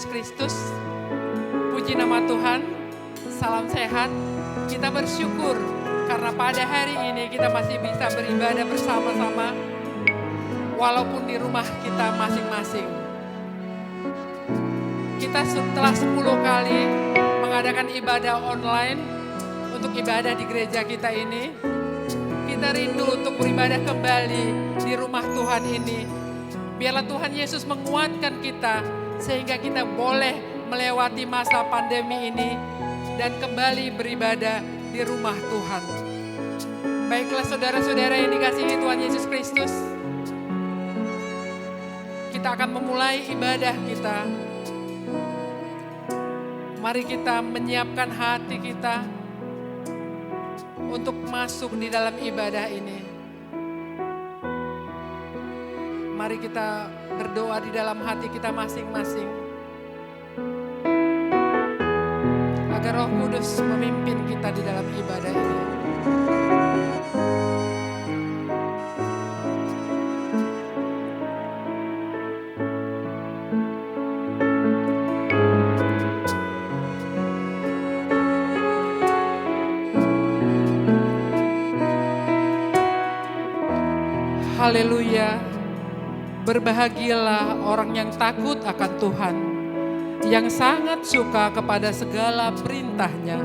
Yesus Kristus. Puji nama Tuhan, salam sehat. Kita bersyukur karena pada hari ini kita masih bisa beribadah bersama-sama walaupun di rumah kita masing-masing. Kita setelah 10 kali mengadakan ibadah online untuk ibadah di gereja kita ini, kita rindu untuk beribadah kembali di rumah Tuhan ini. Biarlah Tuhan Yesus menguatkan kita sehingga kita boleh melewati masa pandemi ini dan kembali beribadah di rumah Tuhan. Baiklah saudara-saudara yang dikasihi Tuhan Yesus Kristus, kita akan memulai ibadah kita. Mari kita menyiapkan hati kita untuk masuk di dalam ibadah ini. Mari kita berdoa di dalam hati kita masing-masing, agar Roh Kudus memimpin kita di dalam ibadah ini. Haleluya. Berbahagialah orang yang takut akan Tuhan, yang sangat suka kepada segala perintahnya.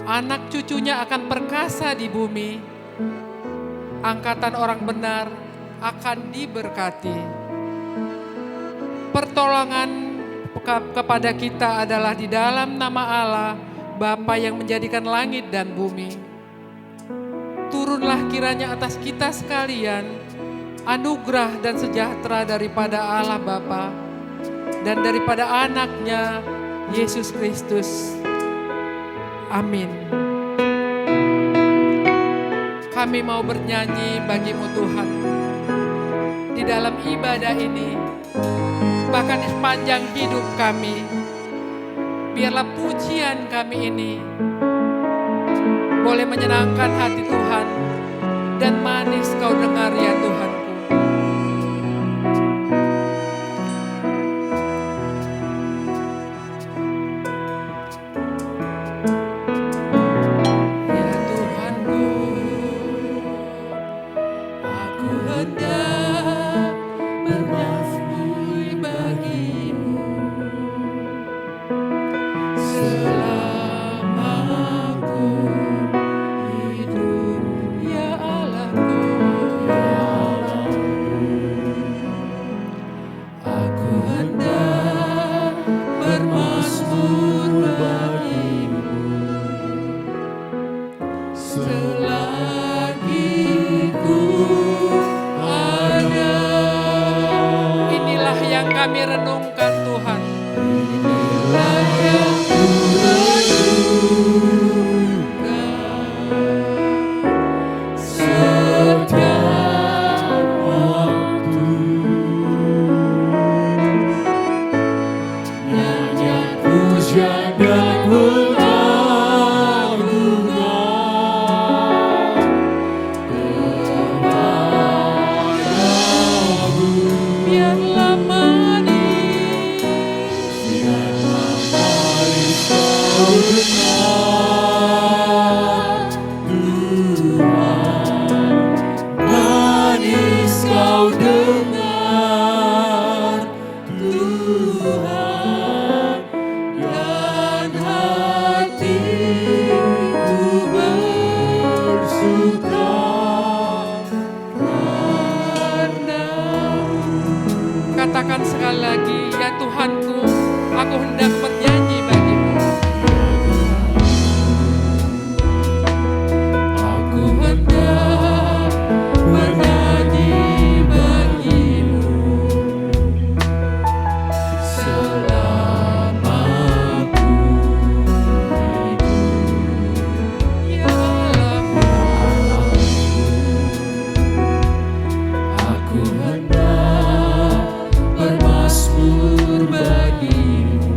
Anak cucunya akan perkasa di bumi, angkatan orang benar akan diberkati. Pertolongan kepada kita adalah di dalam nama Allah, Bapa yang menjadikan langit dan bumi. Turunlah kiranya atas kita sekalian anugerah dan sejahtera daripada Allah Bapa dan daripada anaknya Yesus Kristus. Amin. Kami mau bernyanyi bagi-Mu Tuhan di dalam ibadah ini, bahkan di sepanjang hidup kami. Biarlah pujian kami ini boleh menyenangkan hati Tuhan dan manis Kau dengar ya Tuhan. Kami renungkan Tuhan. Inilah yang ku renungkan setiap waktu. Nyanyian pujian dan katakan sekali lagi, ya Tuhanku, aku hendak bernyanyi bagi-Mu. Aku hendak bernyanyi bagi-Mu selama ku hidup. Ya Allah, aku hendak bermazmur bagi-Mu.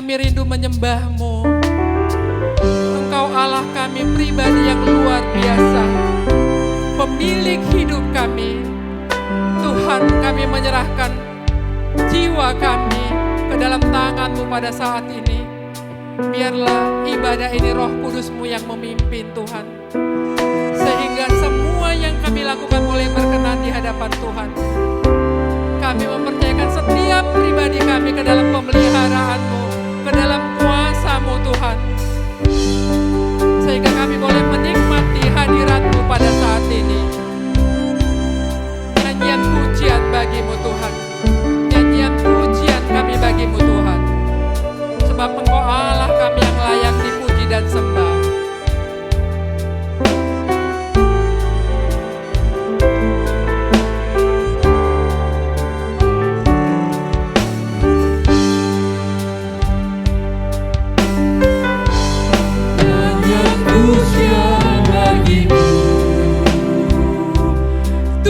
Kami rindu menyembah-Mu. Engkau Allah kami, pribadi yang luar biasa, pemilik hidup kami. Tuhan, kami menyerahkan jiwa kami ke dalam tangan-Mu pada saat ini. Biarlah ibadah ini Roh Kudus-Mu yang memimpin Tuhan, sehingga semua yang kami lakukan boleh berkenan di hadapan Tuhan. Kami mempercayakan setiap pribadi kami ke dalam pemeliharaan-Mu, ke dalam kuasa-Mu Tuhan, sehingga kami boleh menikmati hadirat-Mu pada saat ini. Nyanyian pujian bagi-Mu Tuhan, nyanyian pujian kami bagi-Mu Tuhan, sebab Engkau Allah kami yang layak dipuji dan sembah.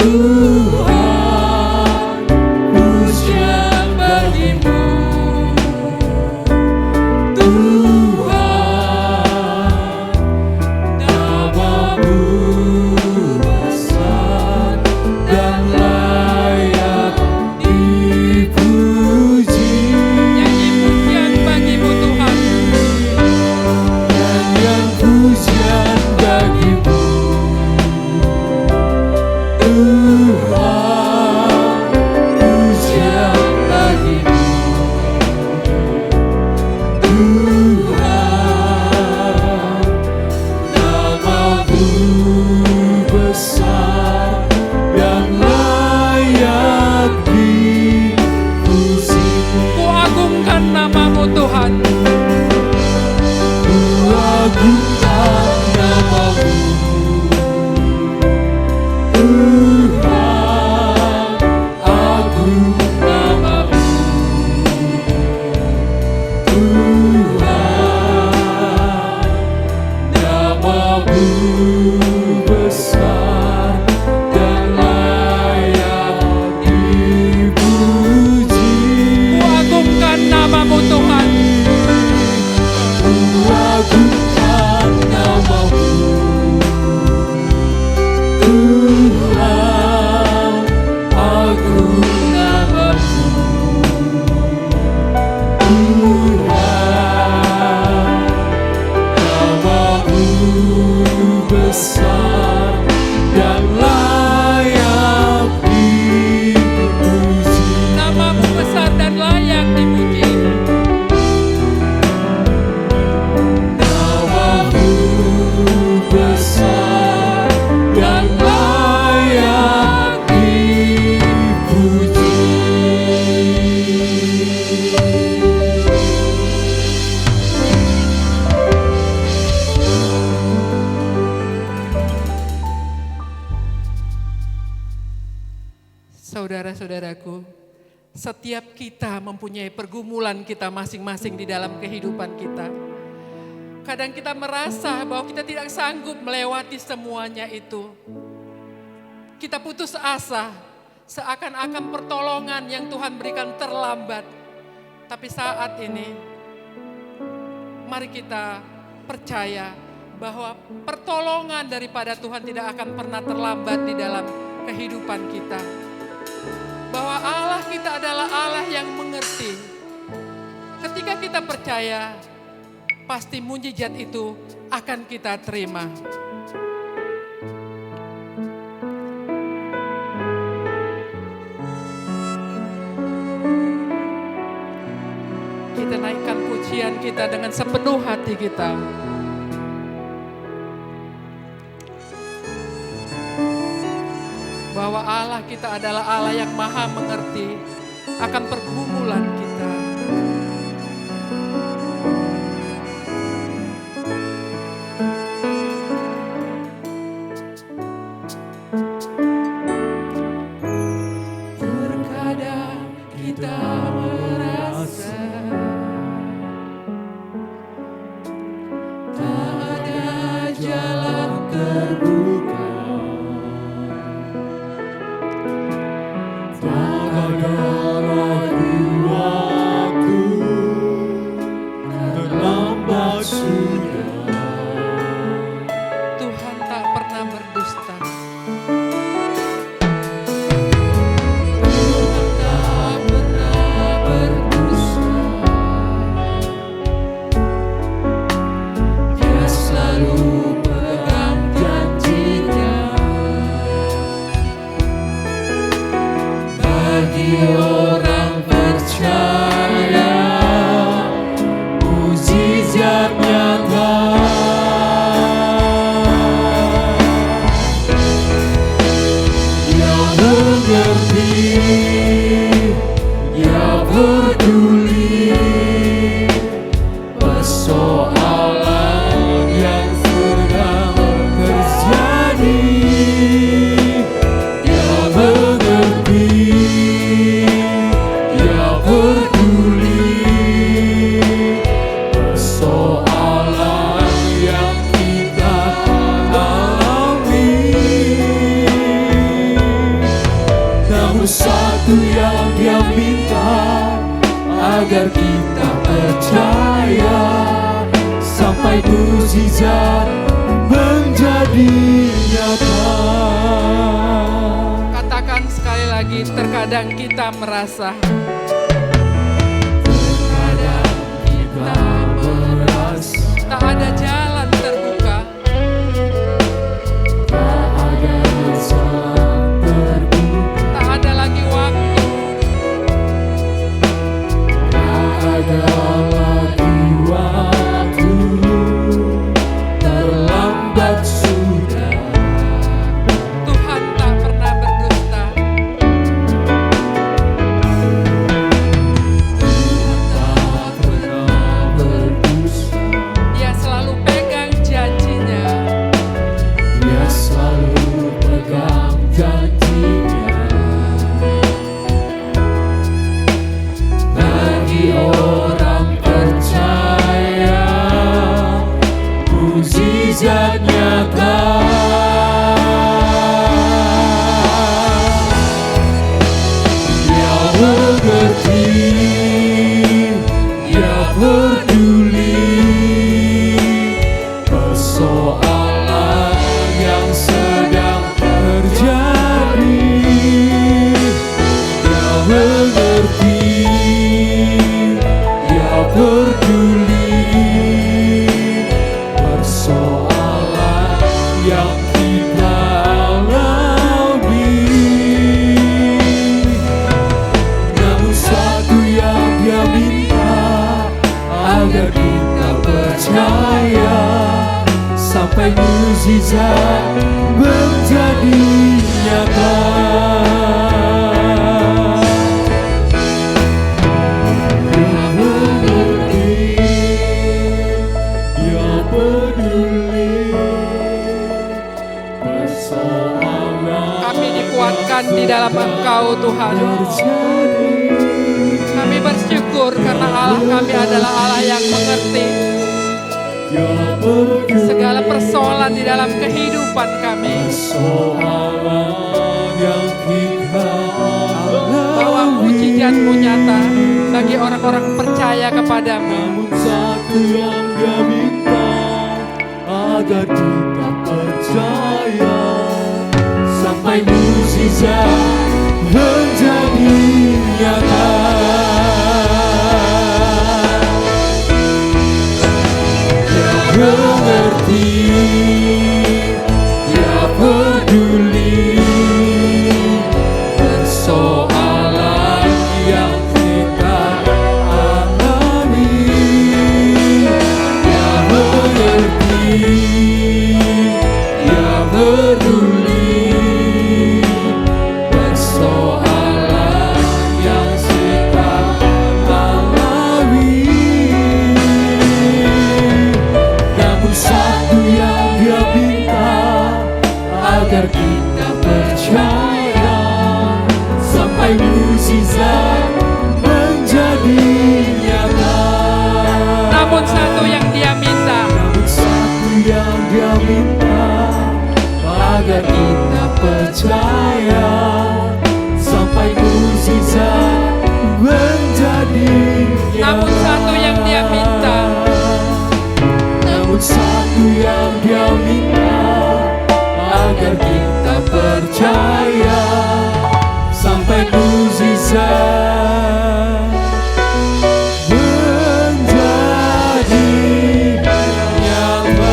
Tuhan, pujian bagi-Mu. Tuhan, nama-Mu besar dan layak dipuji. Nyanyi pujian bagi-Mu Tuhan, Nyanyian pujian bagi-Mu. Tuhan, pujian bagi-Mu. Tuhan, nama-Mu besar dan layak dipuji. Ku agungkan nama-Mu Tuhan. Ku agungkan nama-Mu. Tuhan, agung nama-Mu. Tuhan, nama-Mu besar dan layak dipuji. Ku agungkan nama-Mu Tuhan. Ku agungkan nama-Mu. Tuhan, agung nama-Mu. Tuhan, nama-Mu besar dan layak dipuji. Nama-Mu besar dan layak dipuji. Nama-Mu besar dan layak dipuji. Saudara-saudaraku, setiap kita mempunyai pergumulan kita masing-masing di dalam kehidupan kita. Kadang kita merasa bahwa kita tidak sanggup melewati semuanya itu. Kita putus asa, seakan-akan pertolongan yang Tuhan berikan terlambat. Tapi saat ini, mari kita percaya bahwa pertolongan daripada Tuhan tidak akan pernah terlambat di dalam kehidupan kita. Bahwa Allah kita adalah Allah yang mengerti. Ketika kita percaya, pasti mujizat itu akan kita terima. Kita naikkan pujian kita dengan sepenuh hati kita. Bahwa Allah kita adalah Allah yang maha mengerti akan pergumulan kita. Terkadang kita merasa tak ada jalan terbuka. Tak ada lagi waktu agar kita percaya sampai mukjizat menjadi nyata. Katakan sekali lagi, terkadang kita merasa Kita merasa tak ada jalan terbuka, tak ada jalan terbuka, tak ada lagi waktu, tak ada lagi waktu, terlambat sudah. Tuhan tak pernah berdusta. Tak pernah berdusta, Dia selalu pegang janjinya. Dia selalu pegang janjinya. Bagi orang percaya, mukjizat nyata. Dia mengerti, Dia peduli persoalan yang sedang terjadi. Dia mengerti, Dia peduli persoalan yang kita alami. Namun satu yang Dia minta, agar kita percaya sampai mukjizat menjadi nyata. Dia mengerti, Dia peduli persoalan Kami dikuatkan di dalam Engkau, Tuhan. terjadi. Kami bersyukur karena Allah kami adalah Allah yang mengerti Dia peduli segala persoalan di dalam kehidupan kami. persoalan yang kita Bahwa alami. mukjizat-Mu nyata bagi orang-orang percaya kepadamu. Namun satu yang Dia minta, agar kita percaya sampai mukjizat menjadi nyata. Dia mengerti, Dia peduli persoalan yang kita alami. Dia mengerti, Dia peduli persoalan yang kita alami. Namun satu yang Dia minta, agar kita percaya sampai mukjizat menjadi nyata. Namun satu yang Dia minta, Namun satu yang Dia minta, agar kita percaya sampai mukjizat menjadi nyata. namun satu yang Dia minta, Namun satu yang Dia minta, agar kita percaya sampai mukjizat menjadi nyata.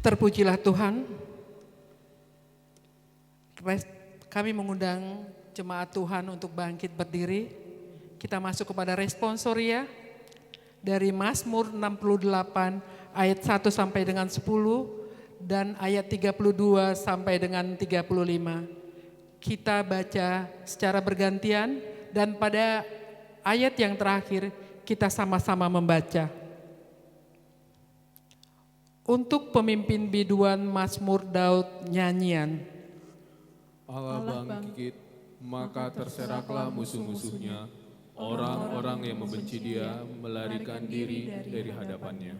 terpujilah Tuhan. Kami mengundang jemaat Tuhan untuk bangkit berdiri. Kita masuk kepada responsoria dari Mazmur 68 ayat 1 sampai dengan 10 dan ayat 32 sampai dengan 35. Kita baca secara bergantian dan pada ayat yang terakhir kita sama-sama membaca. Untuk pemimpin biduan Mazmur Daud nyanyian. Allah bangkit, maka terseraklah musuh-musuhnya. Orang-orang yang membenci Dia melarikan diri dari hadapannya.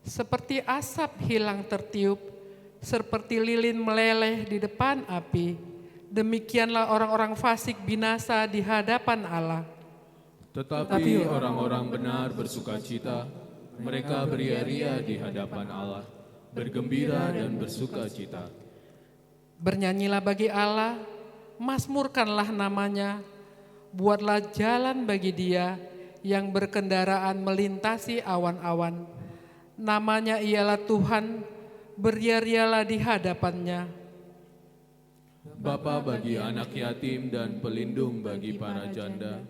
seperti asap hilang tertiup, seperti lilin meleleh di depan api. Demikianlah orang-orang fasik binasa di hadapan Allah. Tetapi orang-orang benar bersukacita, mereka beria-ria di hadapan Allah, bergembira dan bersukacita. Bernyanyilah bagi Allah, mazmurkanlah namanya, buatlah jalan bagi Dia yang berkendaraan melintasi awan-awan. Namanya ialah Tuhan, beria-rialah di hadapannya. Bapa bagi anak yatim dan pelindung bagi para janda,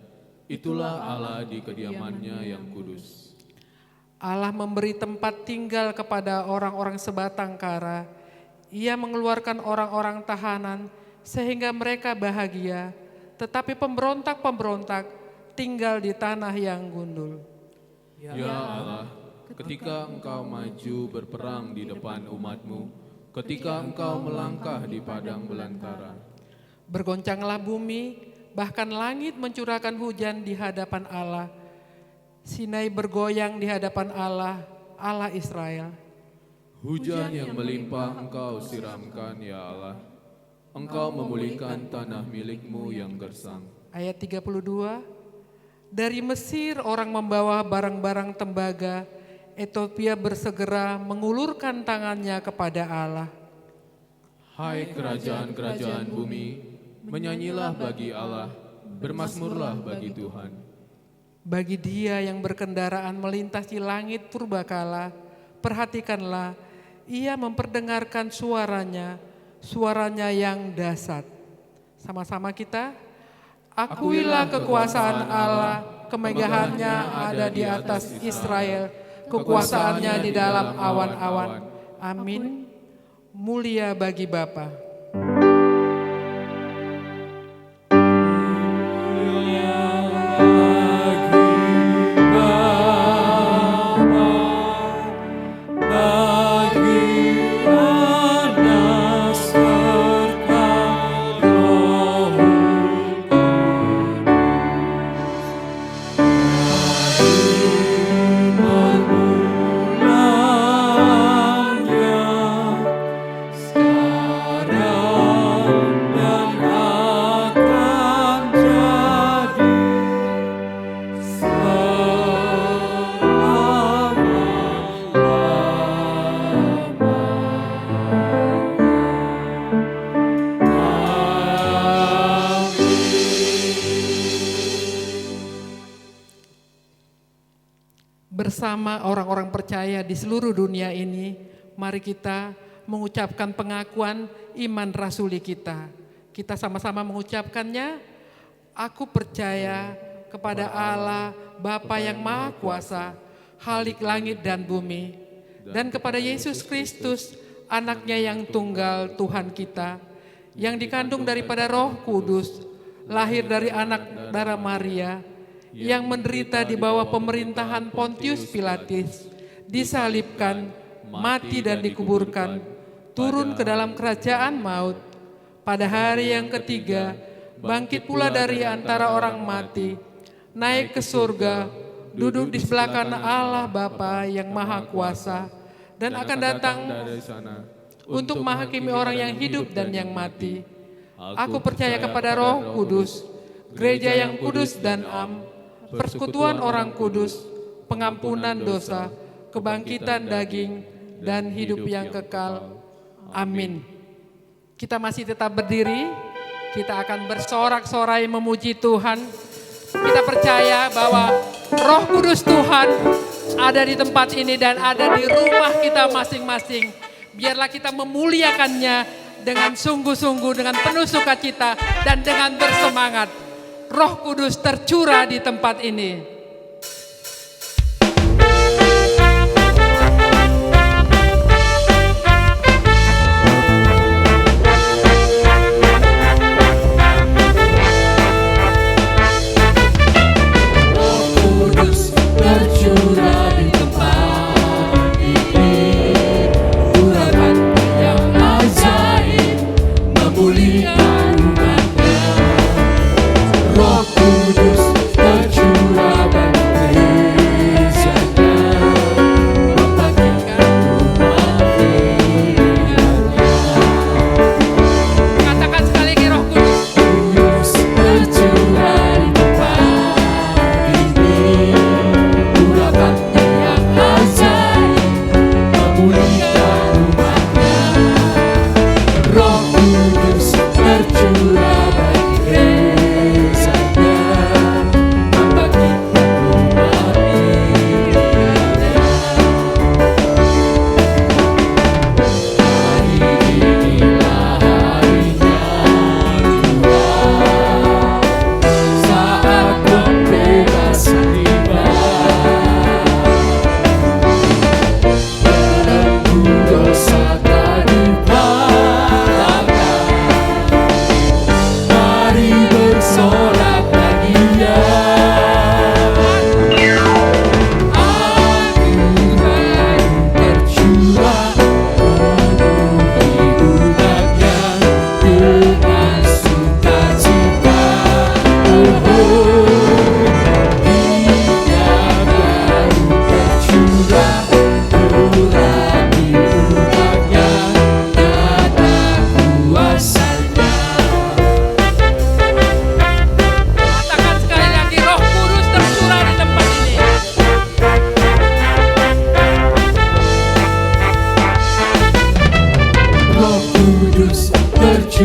itulah Allah di kediamannya yang kudus. Allah memberi tempat tinggal kepada orang-orang sebatang kara. Ia mengeluarkan orang-orang tahanan sehingga mereka bahagia, tetapi pemberontak-pemberontak tinggal di tanah yang gundul. Ya Allah, ketika Engkau maju berperang di depan umat-Mu, ketika Engkau melangkah di padang belantara, Bergoncanglah bumi, bahkan langit mencurahkan hujan di hadapan Allah. Sinai bergoyang di hadapan Allah, Allah Israel. hujan yang melimpah Engkau siramkan, ya Allah. Engkau memulihkan tanah milik-Mu yang gersang. Ayat 32, dari Mesir orang membawa barang-barang tembaga, Ethiopia bersegera mengulurkan tangannya kepada Allah. Hai kerajaan-kerajaan bumi, menyanyilah bagi Allah, bermasmurlah bagi Tuhan. Bagi Dia yang berkendaraan melintasi langit purbakala, perhatikanlah, Ia memperdengarkan suaranya yang dahsyat. Sama-sama kita, akuilah kekuasaan Allah, kemegahannya ada di atas Israel, kekuasaannya di dalam awan-awan. Amin. Mulia bagi Bapa. Bersama orang-orang percaya di seluruh dunia ini, mari kita mengucapkan pengakuan iman rasuli kita. Kita sama-sama mengucapkannya, aku percaya kepada Allah, Bapa yang Maha Kuasa, Khalik langit dan bumi, dan kepada Yesus Kristus, anaknya yang tunggal Tuhan kita, yang dikandung daripada Roh Kudus, lahir dari anak darah Maria, yang menderita di bawah pemerintahan Pontius Pilatus, disalibkan, mati dan dikuburkan, turun ke dalam kerajaan maut. Pada hari yang ketiga, bangkit pula dari antara orang mati, naik ke surga, duduk di sebelah kanan Allah Bapa yang Maha Kuasa, dan akan datang dari sana untuk menghakimi orang yang hidup dan yang mati. Aku percaya kepada Roh Kudus, gereja yang kudus dan am, persekutuan orang kudus, pengampunan dosa, kebangkitan daging, dan hidup yang kekal. Amin. Kita masih tetap berdiri, kita akan bersorak-sorai memuji Tuhan. Kita percaya bahwa Roh Kudus Tuhan ada di tempat ini dan ada di rumah kita masing-masing. Biarlah kita memuliakannya dengan sungguh-sungguh, dengan penuh sukacita dan dengan bersemangat. Roh Kudus tercurah di tempat ini.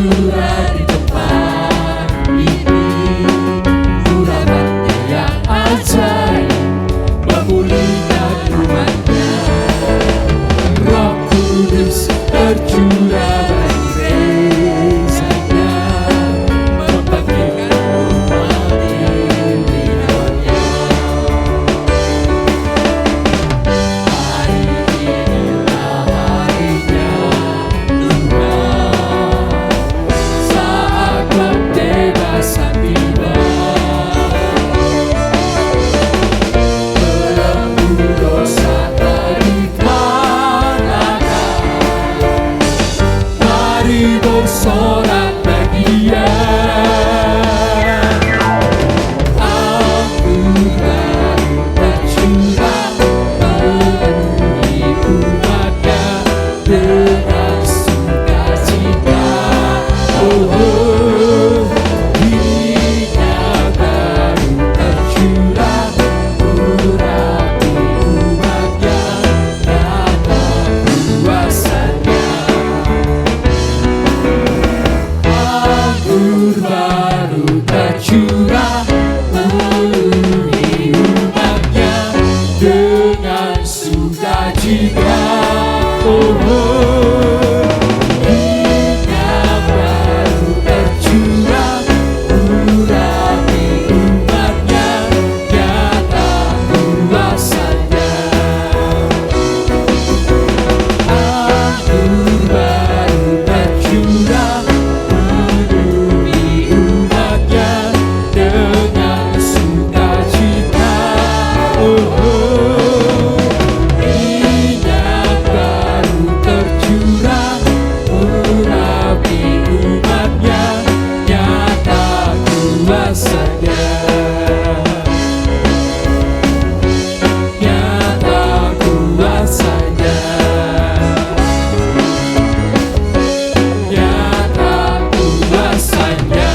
tercurah di tempat ini. Urapannya yang ajaib memulihkan umatnya. Roh Kudus tercurah bagi gerejanya, membangkitkan umat pilihannya. Hari inilah harinya Tuhan, saat pembebasan tiba. Belenggu dosa terikatkan, mari bersorak bagi Dia. Anugerah tercurah memenuhi umatnya dengan sukacita. Oh, minyak baru tercurah urapi umatnya, nyata kuasanya. Anggur baru tercurah memenuhi umatnya dengan sukacita. Oh, minyak baru tercurah urapi umatnya, nyata kuasanya. Anggur baru tercurah memenuhi umatnya dengan sukacita. Oh, minyak baru tercurah urapi umatnya, nyata kuasanya. Nyata kuasanya. Nyata kuasanya.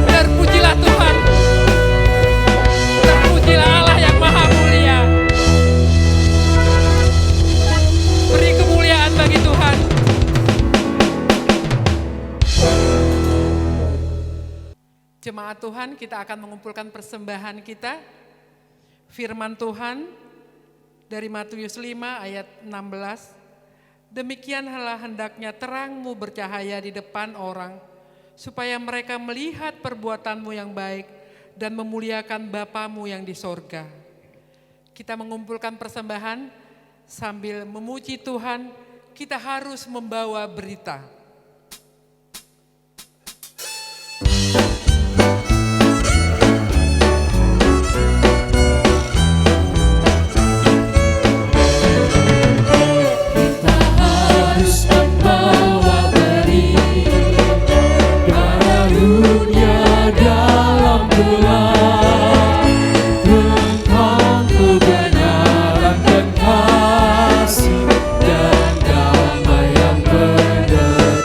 Terpujilah Tuhan, terpujilah Allah yang maha mulia. Beri kemuliaan bagi Tuhan. Jemaat Tuhan, kita akan mengumpulkan persembahan kita. Firman Tuhan dari Matius 5 ayat 16. Demikianlah hendaknya terangmu bercahaya di depan orang, supaya mereka melihat perbuatanmu yang baik dan memuliakan Bapamu yang di sorga. Kita mengumpulkan persembahan sambil memuji Tuhan, kita harus membawa berita. Kita harus membawa berita karunia dalam gelap, tentang kebenaran dan kasih dan damai yang benar.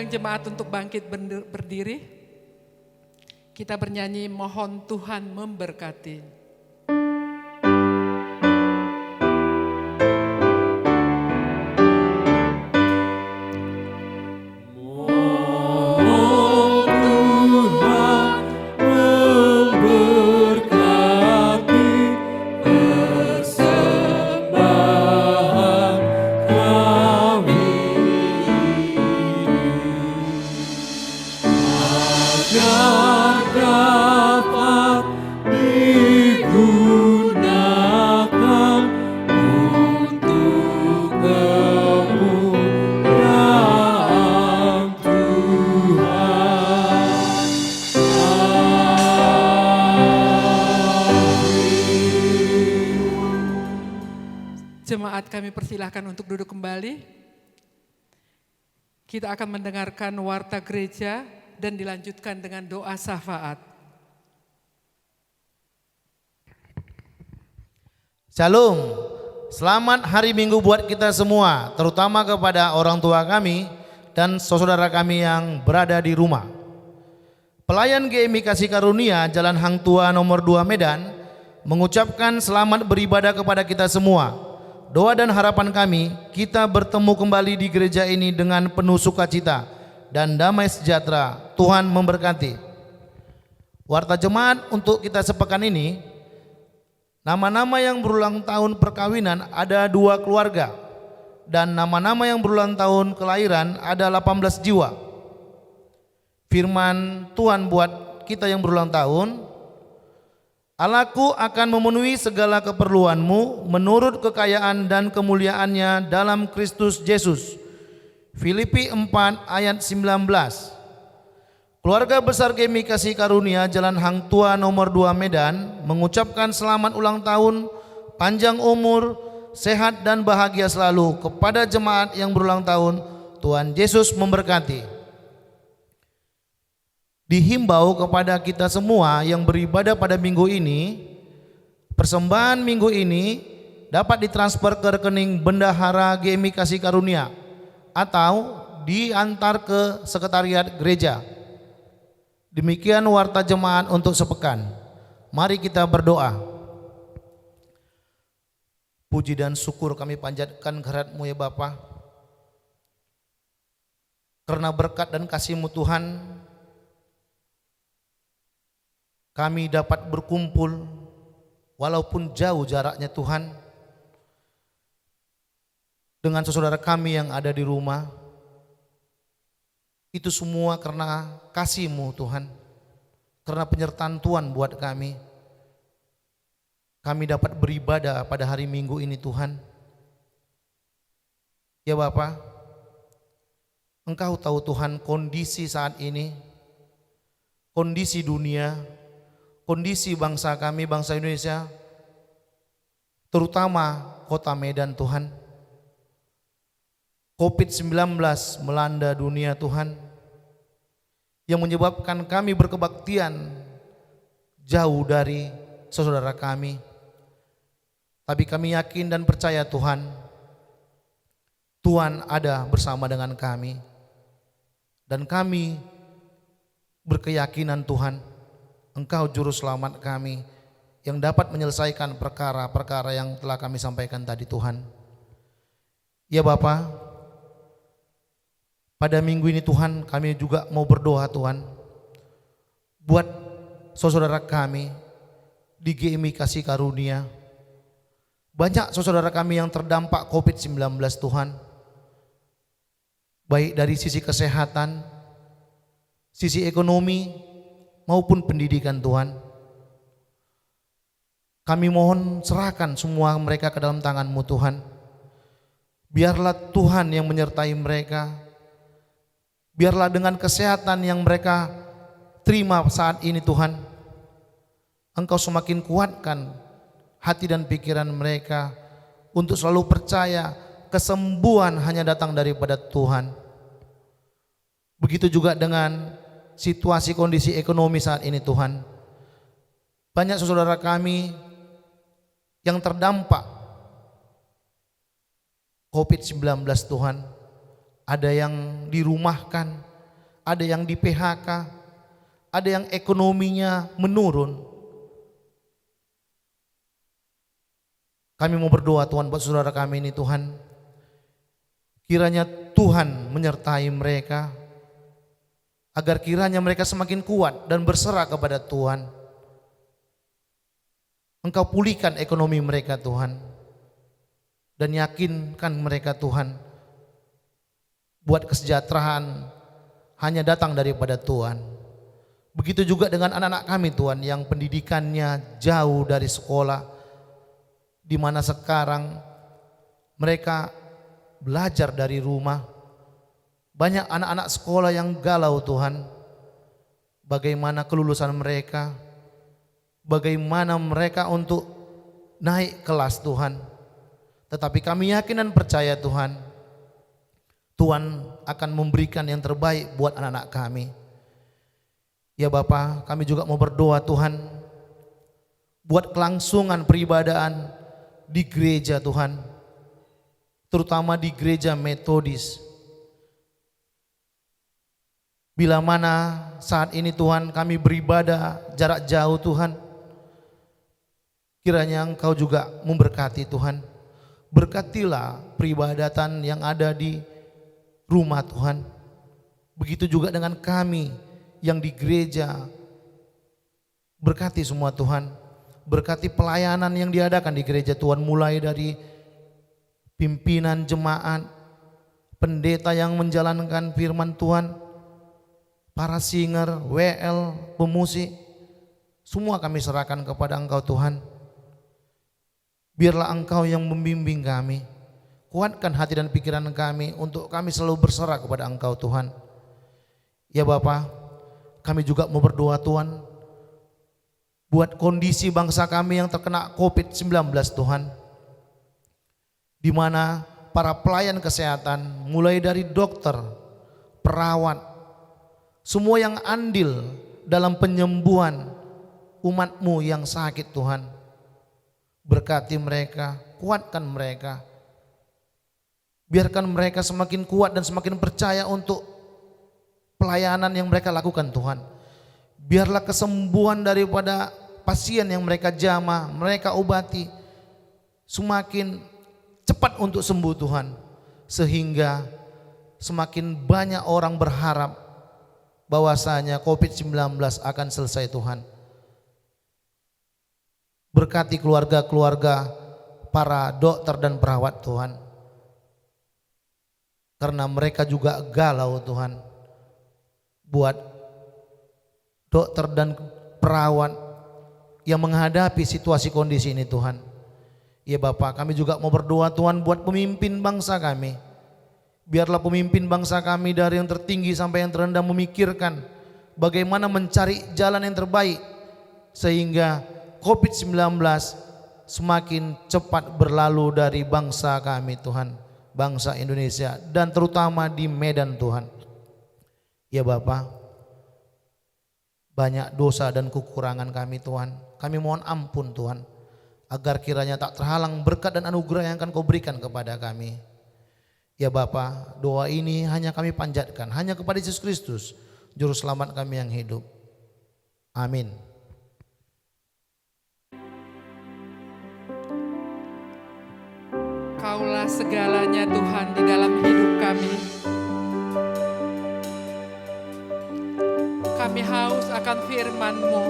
undang jemaat untuk bangkit berdiri. Kita bernyanyi mohon Tuhan memberkati. Jemaat kami persilahkan untuk duduk kembali. Kita akan mendengarkan warta gereja dan dilanjutkan dengan doa syafaat. Shalom, selamat hari Minggu buat kita semua, terutama kepada orang tua kami dan saudara kami yang berada di rumah. Pelayan GMI Kasih Karunia Jalan Hang Tua nomor 2 Medan mengucapkan selamat beribadah kepada kita semua. Doa dan harapan kami, kita bertemu kembali di gereja ini dengan penuh sukacita dan damai sejahtera. Tuhan memberkati. Warta jemaat untuk kita sepekan ini, nama-nama yang berulang tahun perkawinan ada 2 keluarga, dan nama-nama yang berulang tahun kelahiran ada 18 jiwa. Firman Tuhan buat kita yang berulang tahun, Allahku akan memenuhi segala keperluanmu menurut kekayaan dan kemuliaannya dalam Kristus Yesus. Filipi 4 ayat 19. Keluarga besar GMI Kasih Karunia Jalan Hang Tua nomor 2 Medan mengucapkan selamat ulang tahun, panjang umur, sehat dan bahagia selalu kepada jemaat yang berulang tahun. Tuhan Yesus memberkati. Dihimbau kepada kita semua yang beribadah pada minggu ini, persembahan minggu ini dapat ditransfer ke rekening Bendahara GMI Kasih Karunia atau diantar ke sekretariat gereja. Demikian warta jemaat untuk sepekan. Mari kita berdoa. Puji dan syukur kami panjatkan kehadirat-Mu ya Bapa. Karena berkat dan kasih-Mu Tuhan, kami dapat berkumpul walaupun jauh jaraknya Tuhan dengan saudara kami yang ada di rumah. Itu semua karena kasih-Mu Tuhan, karena penyertaan Tuhan buat kami. Kami dapat beribadah pada hari Minggu ini Tuhan. Ya Bapa, Engkau tahu Tuhan kondisi saat ini, kondisi dunia, kondisi bangsa kami, bangsa Indonesia, terutama kota Medan Tuhan. COVID-19 melanda dunia Tuhan, yang menyebabkan kami berkebaktian jauh dari saudara kami. Tapi kami yakin dan percaya Tuhan, Tuhan ada bersama dengan kami. Dan kami berkeyakinan Tuhan, Engkau juru selamat kami yang dapat menyelesaikan perkara-perkara yang telah kami sampaikan tadi Tuhan. Ya Bapa, pada minggu ini Tuhan kami juga mau berdoa Tuhan buat saudara kami di GMI Kasih Karunia. Banyak saudara kami yang terdampak COVID-19 Tuhan, baik dari sisi kesehatan, sisi ekonomi maupun pendidikan Tuhan. Kami mohon serahkan semua mereka ke dalam tangan-Mu Tuhan. Biarlah Tuhan yang menyertai mereka. Biarlah dengan kesehatan yang mereka terima saat ini Tuhan, Engkau semakin kuatkan hati dan pikiran mereka untuk selalu percaya kesembuhan hanya datang daripada Tuhan. Begitu juga dengan situasi kondisi ekonomi saat ini Tuhan. Banyak saudara kami yang terdampak COVID-19 Tuhan. Ada yang dirumahkan, ada yang di PHK, ada yang ekonominya menurun. Kami mau berdoa Tuhan buat saudara kami ini Tuhan. Kiranya Tuhan menyertai mereka, agar kiranya mereka semakin kuat dan berserah kepada Tuhan. Engkau pulihkan ekonomi mereka Tuhan, dan yakinkan mereka Tuhan, buat kesejahteraan hanya datang daripada Tuhan. Begitu juga dengan anak-anak kami Tuhan yang pendidikannya jauh dari sekolah, di mana sekarang mereka belajar dari rumah. Banyak anak-anak sekolah yang galau Tuhan. Bagaimana kelulusan mereka, bagaimana mereka untuk naik kelas Tuhan. Tetapi kami yakin dan percaya Tuhan, Tuhan akan memberikan yang terbaik buat anak-anak kami. Ya Bapa, kami juga mau berdoa Tuhan, buat kelangsungan peribadahan di gereja Tuhan, terutama di gereja Metodis. Bila mana saat ini Tuhan kami beribadah jarak jauh Tuhan, kiranya Engkau juga memberkati Tuhan. Berkatilah peribadatan yang ada di rumah Tuhan. Begitu juga dengan kami yang di gereja. Berkati semua Tuhan. Berkati pelayanan yang diadakan di gereja Tuhan, mulai dari pimpinan jemaat, pendeta yang menjalankan firman Tuhan, para singer, WL, pemusik, semua kami serahkan kepada Engkau Tuhan. Biarlah Engkau yang membimbing kami, kuatkan hati dan pikiran kami untuk kami selalu berserah kepada Engkau Tuhan. Ya Bapa, kami juga mau berdoa Tuhan, buat kondisi bangsa kami yang terkena COVID-19 Tuhan, di mana para pelayan kesehatan mulai dari dokter, perawat, semua yang andil dalam penyembuhan umat-Mu yang sakit Tuhan. Berkati mereka, kuatkan mereka, biarkan mereka semakin kuat dan semakin percaya untuk pelayanan yang mereka lakukan Tuhan. Biarlah kesembuhan daripada pasien yang mereka jamah, mereka obati, semakin cepat untuk sembuh Tuhan. Sehingga semakin banyak orang berharap bahwasanya COVID-19 akan selesai Tuhan. Berkati keluarga-keluarga para dokter dan perawat Tuhan, karena mereka juga galau Tuhan. Buat dokter dan perawat yang menghadapi situasi kondisi ini Tuhan. Ya Bapak, kami juga mau berdoa Tuhan buat pemimpin bangsa kami. Biarlah pemimpin bangsa kami dari yang tertinggi sampai yang terendah memikirkan bagaimana mencari jalan yang terbaik, sehingga COVID-19 semakin cepat berlalu dari bangsa kami Tuhan, bangsa Indonesia, dan terutama di Medan Tuhan. Ya Bapak, banyak dosa dan kekurangan kami Tuhan. Kami mohon ampun Tuhan, agar kiranya tak terhalang berkat dan anugerah yang akan Kau berikan kepada kami. Ya Bapa, doa ini hanya kami panjatkan hanya kepada Yesus Kristus, Juru Selamat kami yang hidup. Amin. Kaulah segalanya Tuhan di dalam hidup kami. Kami haus akan firman-Mu.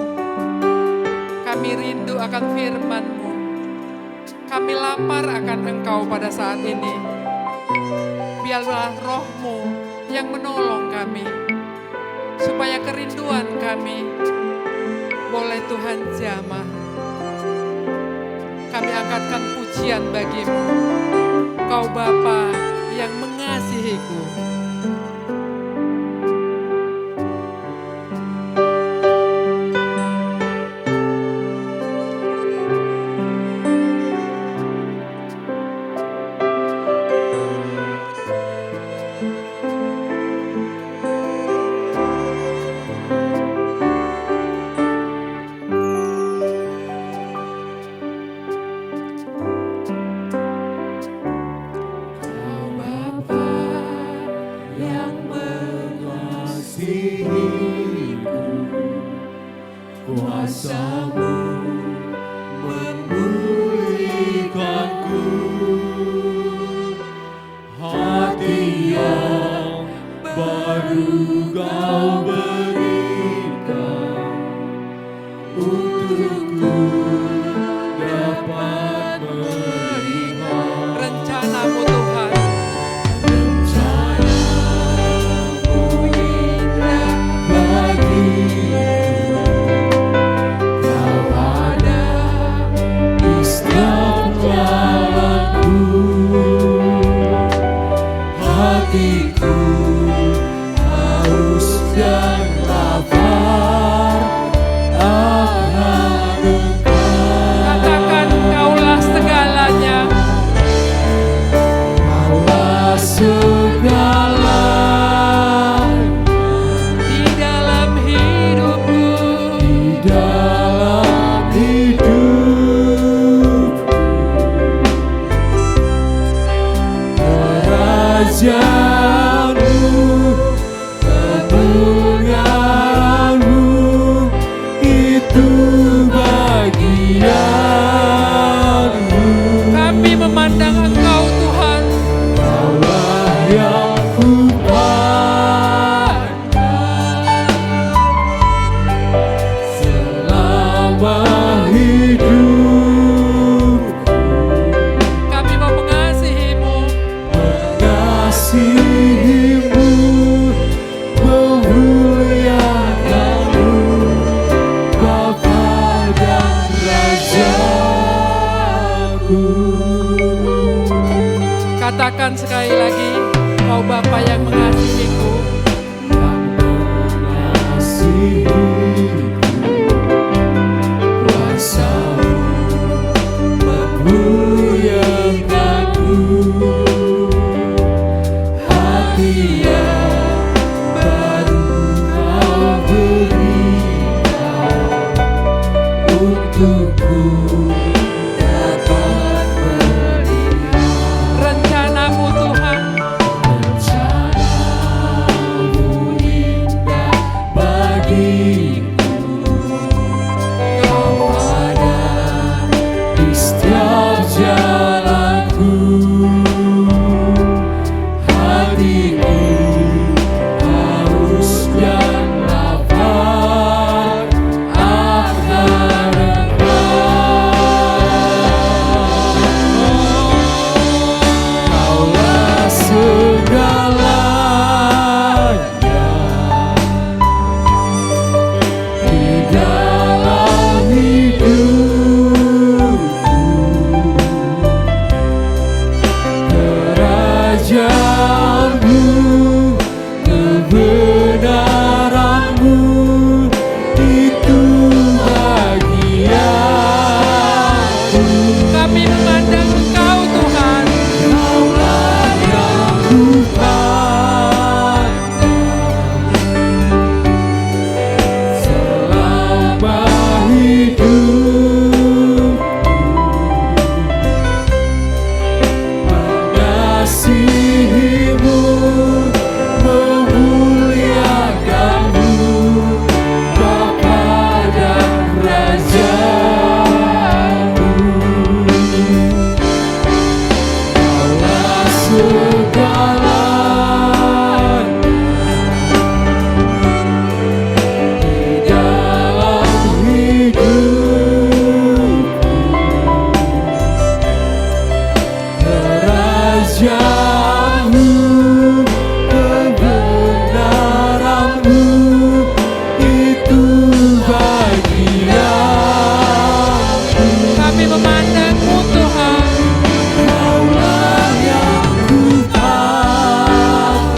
Kami rindu akan firman-Mu. Kami lapar akan Engkau pada saat ini. Biarlah Roh-Mu yang menolong kami, supaya kerinduan kami boleh Tuhan jamah. Kami angkatkan pujian bagi-Mu, Kau Bapa yang mengasihiku. Kau berikan untukku dapat melihat Rencanamu Tuhan, rencanamu indah bagiku. Kau ada di setiap jalanku. Hatiku haus dan lapar akan Engkau. katakan Kaulah segalanya. Kaulah segala Di dalam hidupku, di dalam hidup. Kerajaanmu, kebenaranmu, itu bagianmu. kami memandang Engkau Tuhan. Kaulah yang kupandang selama hidup. Kami mau mengasihi-Mu. Mengasihimu, memuliakanmu, Bapa dan Rajaku. Katakan sekali lagi, Kau Bapa yang mengasihiku. Mengasihiku, kuasa-Mu memuliakanku. Hati yang baru Kau berikan untukku dapat melihat Rencanamu Tuhan, rencanamu indah bagiku. Kau ada di setiap jalanku. Hatiku haus dan lapar akan Engkau. Kaulah segalanya di dalam hidupku. Kerajaanmu, kebenaranmu, itu bagianku. kami memandang Engkau Tuhan. Kaulah yang kupandang selama hidup. Mengasihimu, memuliakanmu, Bapa dan Rajaku. Kaulah segalanya di dalam hidupku. Kerajaanmu, kebenaranmu, itu bagianku. Kami memandang-Mu Tuhan. Kaulah yang kupandang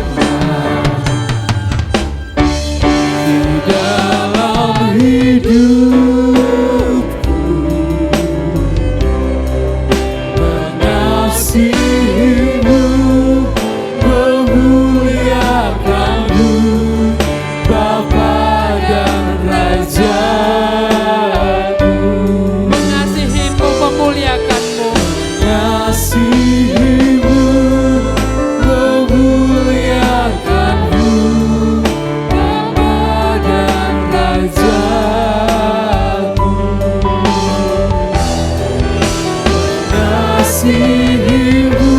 di dalam hidupku. Mengasihimu, memuliakanmu, Bapa dan Rajaku. Mengasihi-Mu, memuliakan-Mu. Mengasihimu, memuliakanmu, Bapa dan Rajaku. Mengasihimu,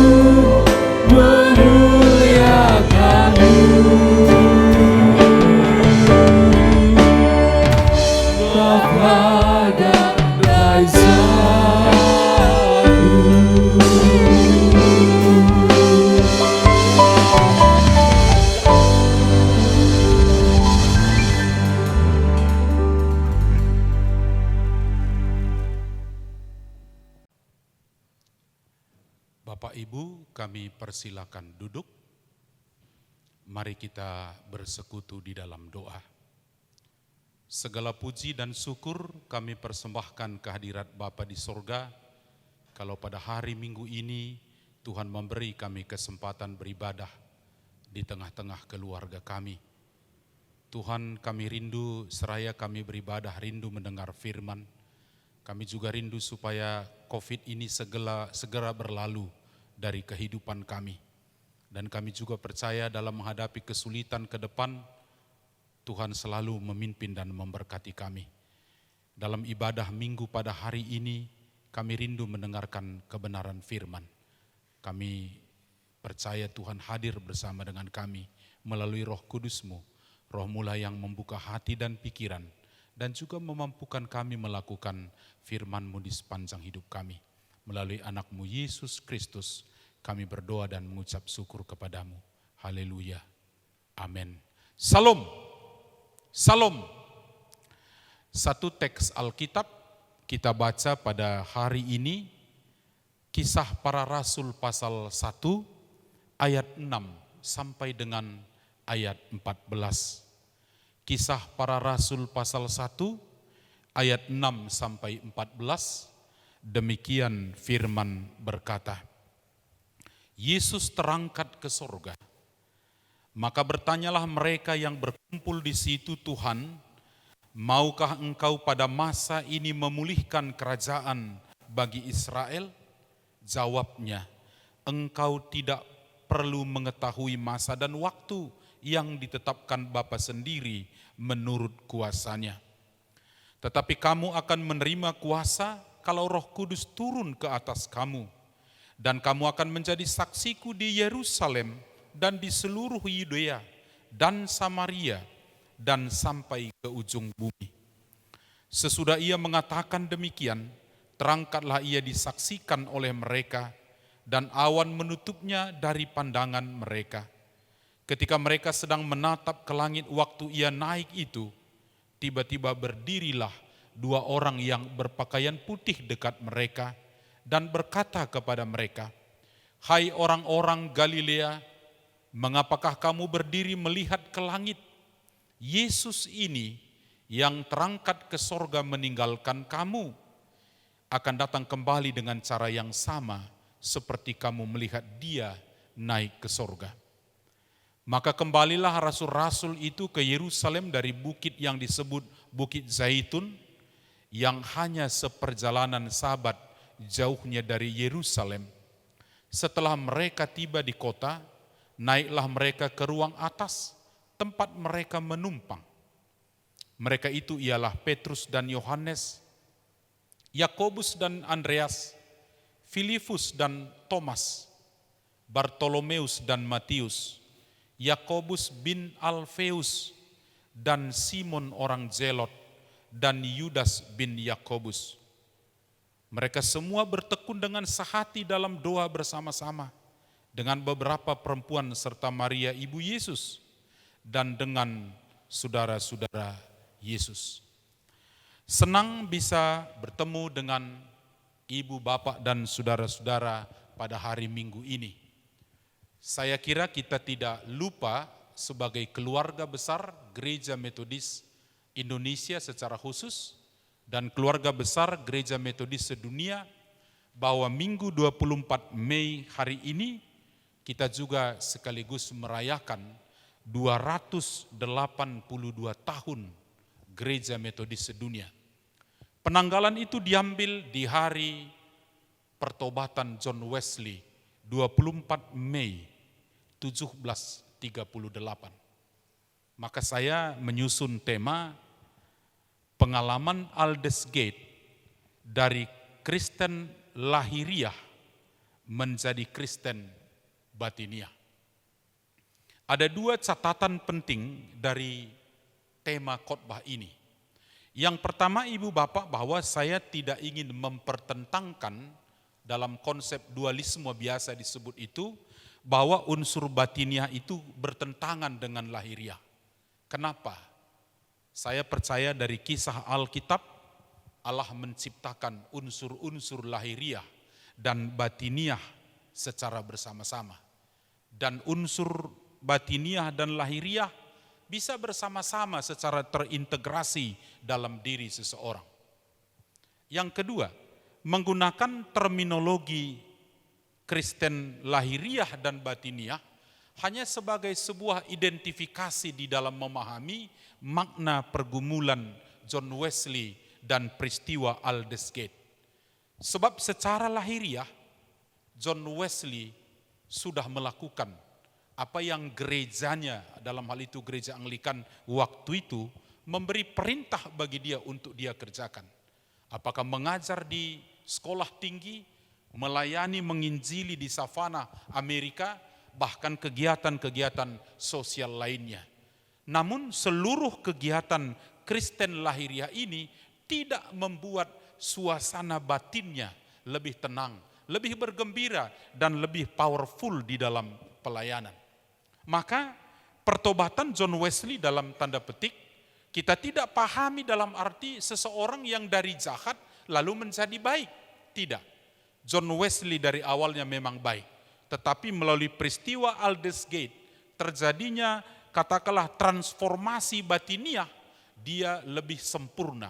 Bapak Ibu, kami persilakan duduk. Mari kita bersekutu di dalam doa. Segala puji dan syukur kami persembahkan kehadirat Bapa di sorga. Kalau pada hari Minggu ini Tuhan memberi kami kesempatan beribadah di tengah-tengah keluarga kami. Tuhan, kami rindu seraya kami beribadah, rindu mendengar firman. Kami juga rindu supaya COVID ini segera berlalu dari kehidupan kami. Dan kami juga percaya dalam menghadapi kesulitan ke depan, Tuhan selalu memimpin dan memberkati kami. Dalam ibadah minggu pada hari ini, kami rindu mendengarkan kebenaran firman. Kami percaya Tuhan hadir bersama dengan kami melalui Roh Kudus-Mu, Roh-Mu lah yang membuka hati dan pikiran, dan juga memampukan kami melakukan firman-Mu di sepanjang hidup kami. Melalui anak-Mu Yesus Kristus, kami berdoa dan mengucap syukur kepadamu. Haleluya. Amin. Salam. Salam. Satu teks Alkitab kita baca pada hari ini, Kisah Para Rasul pasal 1 ayat 6 sampai dengan ayat 14. Kisah Para Rasul pasal 1 ayat 6 sampai 14, demikian firman berkata, Yesus terangkat ke sorga. Maka bertanyalah mereka yang berkumpul di situ, Tuhan, maukah engkau pada masa ini memulihkan kerajaan bagi Israel? Jawabnya, engkau tidak perlu mengetahui masa dan waktu yang ditetapkan Bapa sendiri menurut kuasanya. Tetapi kamu akan menerima kuasa kalau Roh Kudus turun ke atas kamu. Dan kamu akan menjadi saksiku di Yerusalem dan di seluruh Yudea dan Samaria dan sampai ke ujung bumi. Sesudah ia mengatakan demikian, terangkatlah ia disaksikan oleh mereka dan awan menutupnya dari pandangan mereka. Ketika mereka sedang menatap ke langit waktu ia naik itu, tiba-tiba berdirilah dua orang yang berpakaian putih dekat mereka dan berkata kepada mereka, Hai orang-orang Galilea, mengapakah kamu berdiri melihat ke langit? Yesus ini yang terangkat ke sorga meninggalkan kamu, akan datang kembali dengan cara yang sama seperti kamu melihat dia naik ke sorga. Maka kembalilah rasul-rasul itu ke Yerusalem dari bukit yang disebut Bukit Zaitun, yang hanya seperjalanan sabat jauhnya dari Yerusalem. Setelah mereka tiba di kota, naiklah mereka ke ruang atas, tempat mereka menumpang. Mereka itu ialah Petrus dan Yohanes, Yakobus dan Andreas, Filipus dan Thomas, Bartolomeus dan Matius, Yakobus bin Alfeus dan Simon orang Zelot dan Yudas bin Yakobus. Mereka semua bertekun dengan sehati dalam doa bersama-sama dengan beberapa perempuan serta Maria ibu Yesus dan dengan saudara-saudara Yesus. Senang bisa bertemu dengan ibu, bapak dan saudara-saudara pada hari Minggu ini. Saya kira kita tidak lupa sebagai keluarga besar Gereja Metodis Indonesia secara khusus dan keluarga besar Gereja Metodis sedunia, bahwa Minggu 24 Mei hari ini kita juga sekaligus merayakan 282 tahun Gereja Metodis sedunia. Penanggalan itu diambil di hari pertobatan John Wesley 24 Mei 1738. Maka saya menyusun tema pengalaman Aldersgate dari Kristen lahiriah menjadi Kristen batiniah. Ada dua catatan penting dari tema khotbah ini. Yang pertama, ibu bapak, bahwa saya tidak ingin mempertentangkan dalam konsep dualisme biasa disebut itu, bahwa unsur batiniah itu bertentangan dengan lahiriah. Kenapa? Saya percaya dari kisah Alkitab, Allah menciptakan unsur-unsur lahiriah dan batiniah secara bersama-sama. Dan unsur batiniah dan lahiriah bisa bersama-sama secara terintegrasi dalam diri seseorang. Yang kedua, menggunakan terminologi Kristen lahiriah dan batiniah hanya sebagai sebuah identifikasi di dalam memahami makna pergumulan John Wesley dan peristiwa Aldersgate. Sebab secara lahiriah, John Wesley sudah melakukan apa yang gerejanya, dalam hal itu gereja Anglikan waktu itu, memberi perintah bagi dia untuk dia kerjakan. Apakah mengajar di sekolah tinggi, melayani menginjili di savana Amerika, bahkan kegiatan-kegiatan sosial lainnya. Namun seluruh kegiatan Kristen lahiriah ini tidak membuat suasana batinnya lebih tenang, lebih bergembira, dan lebih powerful di dalam pelayanan. Maka pertobatan John Wesley dalam tanda petik, kita tidak pahami dalam arti seseorang yang dari jahat lalu menjadi baik. Tidak. John Wesley dari awalnya memang baik. Tetapi melalui peristiwa Aldersgate terjadinya katakanlah transformasi batiniah, dia lebih sempurna.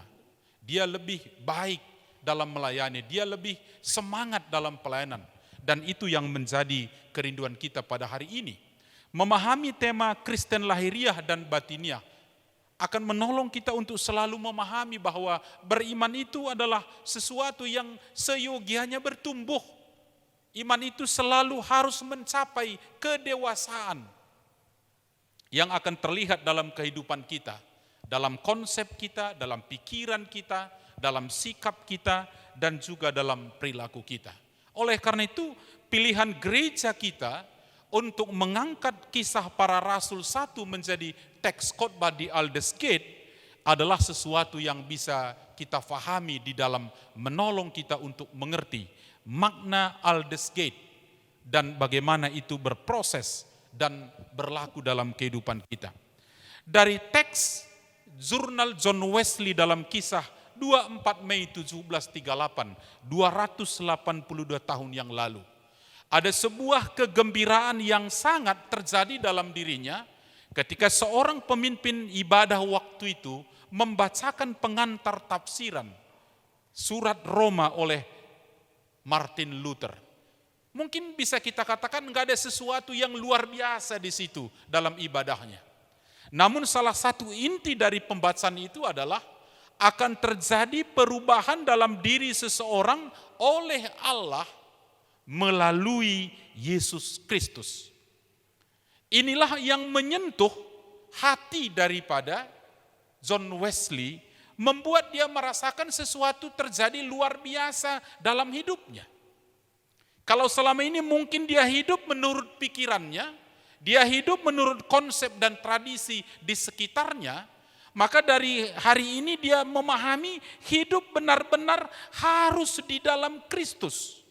Dia lebih baik dalam melayani, dia lebih semangat dalam pelayanan. Dan itu yang menjadi kerinduan kita pada hari ini. Memahami tema Kristen lahiriah dan batiniah akan menolong kita untuk selalu memahami bahwa beriman itu adalah sesuatu yang seyogianya bertumbuh. Iman itu selalu harus mencapai kedewasaan yang akan terlihat dalam kehidupan kita, dalam konsep kita, dalam pikiran kita, dalam sikap kita, dan juga dalam perilaku kita. Oleh karena itu, pilihan gereja kita untuk mengangkat kisah para rasul 1 menjadi teks khotbah di Aldersgate adalah sesuatu yang bisa kita fahami di dalam menolong kita untuk mengerti makna Aldersgate dan bagaimana itu berproses dan berlaku dalam kehidupan kita. Dari teks jurnal John Wesley dalam kisah 24 Mei 1738, 282 tahun yang lalu, ada sebuah kegembiraan yang sangat terjadi dalam dirinya ketika seorang pemimpin ibadah waktu itu membacakan pengantar tafsiran surat Roma oleh Martin Luther. Mungkin bisa kita katakan enggak ada sesuatu yang luar biasa di situ dalam ibadahnya. Namun salah satu inti dari pembacaan itu adalah akan terjadi perubahan dalam diri seseorang oleh Allah melalui Yesus Kristus. Inilah yang menyentuh hati daripada John Wesley, membuat dia merasakan sesuatu terjadi luar biasa dalam hidupnya. Kalau selama ini mungkin dia hidup menurut pikirannya, dia hidup menurut konsep dan tradisi di sekitarnya, maka dari hari ini dia memahami hidup benar-benar harus di dalam Kristus,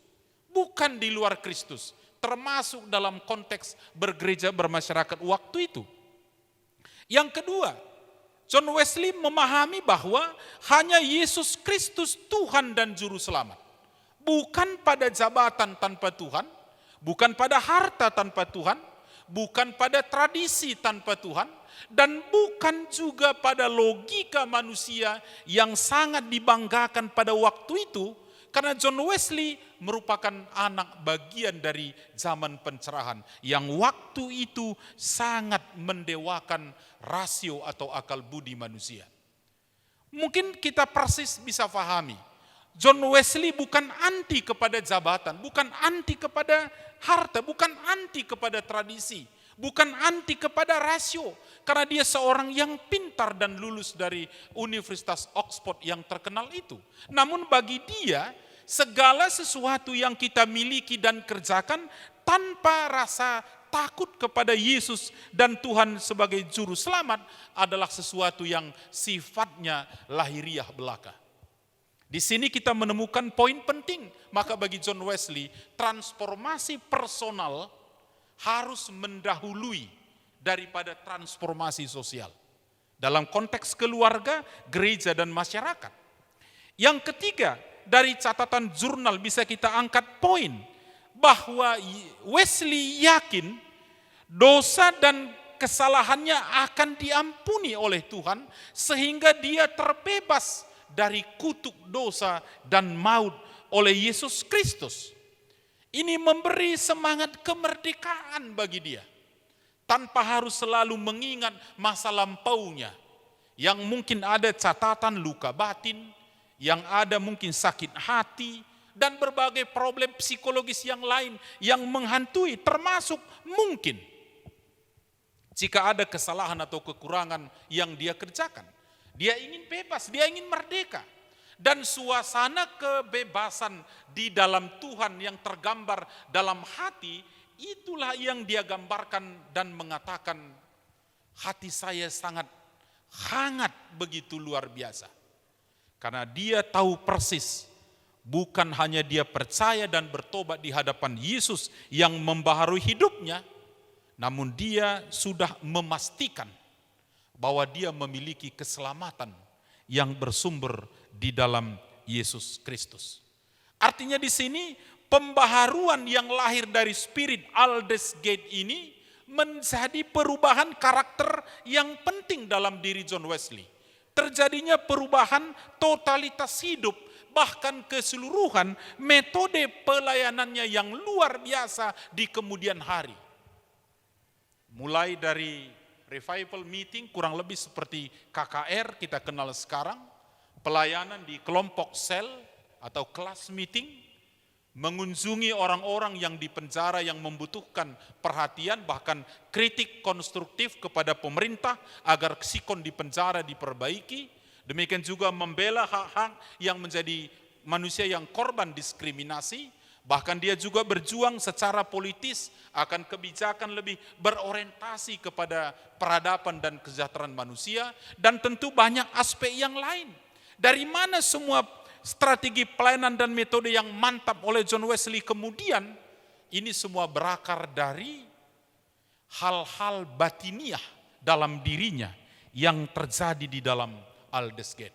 bukan di luar Kristus, termasuk dalam konteks bergereja bermasyarakat waktu itu. Yang kedua, John Wesley memahami bahwa hanya Yesus Kristus Tuhan dan Juru Selamat. Bukan pada jabatan tanpa Tuhan, bukan pada harta tanpa Tuhan, bukan pada tradisi tanpa Tuhan, dan bukan juga pada logika manusia yang sangat dibanggakan pada waktu itu, karena John Wesley merupakan anak bagian dari zaman pencerahan yang waktu itu sangat mendewakan rasio atau akal budi manusia. Mungkin kita persis bisa pahami, John Wesley bukan anti kepada jabatan, bukan anti kepada harta, bukan anti kepada tradisi, bukan anti kepada rasio, karena dia seorang yang pintar dan lulus dari Universitas Oxford yang terkenal itu. Namun bagi dia, segala sesuatu yang kita miliki dan kerjakan tanpa rasa takut kepada Yesus dan Tuhan sebagai juru selamat adalah sesuatu yang sifatnya lahiriah belaka. Di sini kita menemukan poin penting. Maka bagi John Wesley, transformasi personal harus mendahului daripada transformasi sosial. Dalam konteks keluarga, gereja, dan masyarakat. Yang ketiga, dari catatan jurnal bisa kita angkat poin bahwa Wesley yakin dosa dan kesalahannya akan diampuni oleh Tuhan sehingga dia terbebas dari kutuk dosa dan maut oleh Yesus Kristus. Ini memberi semangat kemerdekaan bagi dia tanpa harus selalu mengingat masa lampaunya yang mungkin ada catatan luka batin, yang ada mungkin sakit hati dan berbagai problem psikologis yang lain yang menghantui, termasuk mungkin jika ada kesalahan atau kekurangan yang dia kerjakan. Dia ingin bebas, dia ingin merdeka. Dan suasana kebebasan di dalam Tuhan yang tergambar dalam hati, itulah yang dia gambarkan dan mengatakan, hati saya sangat hangat begitu luar biasa. Karena dia tahu persis, bukan hanya dia percaya dan bertobat di hadapan Yesus yang membaharui hidupnya, namun dia sudah memastikan bahwa dia memiliki keselamatan yang bersumber di dalam Yesus Kristus. Artinya di sini pembaharuan yang lahir dari spirit Aldersgate ini menjadi perubahan karakter yang penting dalam diri John Wesley. Terjadinya perubahan totalitas hidup, bahkan keseluruhan metode pelayanannya yang luar biasa di kemudian hari. Mulai dari revival meeting kurang lebih seperti KKR kita kenal sekarang, pelayanan di kelompok sel atau kelas meeting, mengunjungi orang-orang yang di penjara yang membutuhkan perhatian, bahkan kritik konstruktif kepada pemerintah agar sikon di penjara diperbaiki. Demikian juga membela hak-hak yang menjadi manusia yang korban diskriminasi. Bahkan dia juga berjuang secara politis akan kebijakan lebih berorientasi kepada peradaban dan kesejahteraan manusia. Dan tentu banyak aspek yang lain. Dari mana semua strategi pelayanan dan metode yang mantap oleh John Wesley kemudian, ini semua berakar dari hal-hal batiniah dalam dirinya yang terjadi di dalam Aldersgate.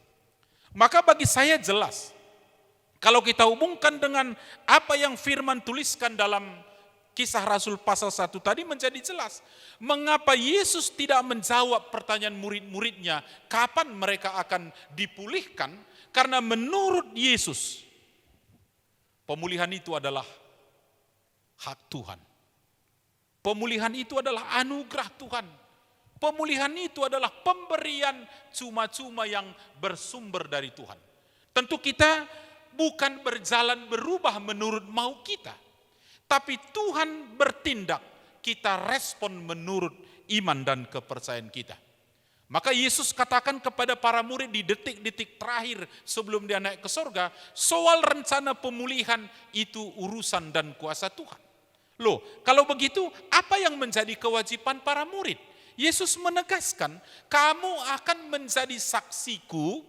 Maka bagi saya jelas, kalau kita hubungkan dengan apa yang firman tuliskan dalam Kisah Rasul pasal 1 tadi, menjadi jelas mengapa Yesus tidak menjawab pertanyaan murid-muridnya kapan mereka akan dipulihkan, karena menurut Yesus pemulihan itu adalah hak Tuhan. Pemulihan itu adalah anugerah Tuhan. Pemulihan itu adalah pemberian cuma-cuma yang bersumber dari Tuhan. Tentu kita bukan berjalan berubah menurut mau kita, tapi Tuhan bertindak, kita respon menurut iman dan kepercayaan kita. Maka Yesus katakan kepada para murid di detik-detik terakhir sebelum dia naik ke surga, soal rencana pemulihan itu urusan dan kuasa Tuhan. Loh, kalau begitu apa yang menjadi kewajiban para murid? Yesus menegaskan, kamu akan menjadi saksiku,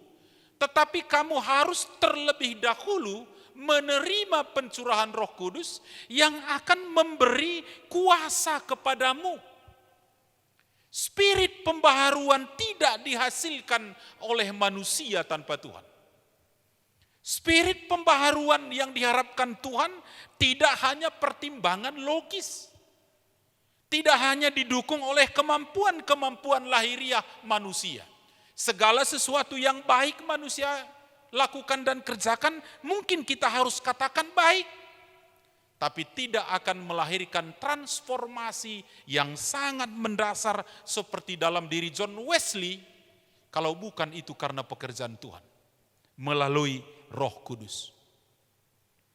tetapi kamu harus terlebih dahulu menerima pencurahan Roh Kudus yang akan memberi kuasa kepadamu. Spirit pembaharuan tidak dihasilkan oleh manusia tanpa Tuhan. Spirit pembaharuan yang diharapkan Tuhan tidak hanya pertimbangan logis, tidak hanya didukung oleh kemampuan-kemampuan lahiriah manusia. Segala sesuatu yang baik manusia lakukan dan kerjakan, mungkin kita harus katakan baik, tapi tidak akan melahirkan transformasi yang sangat mendasar seperti dalam diri John Wesley, kalau bukan itu karena pekerjaan Tuhan melalui Roh Kudus.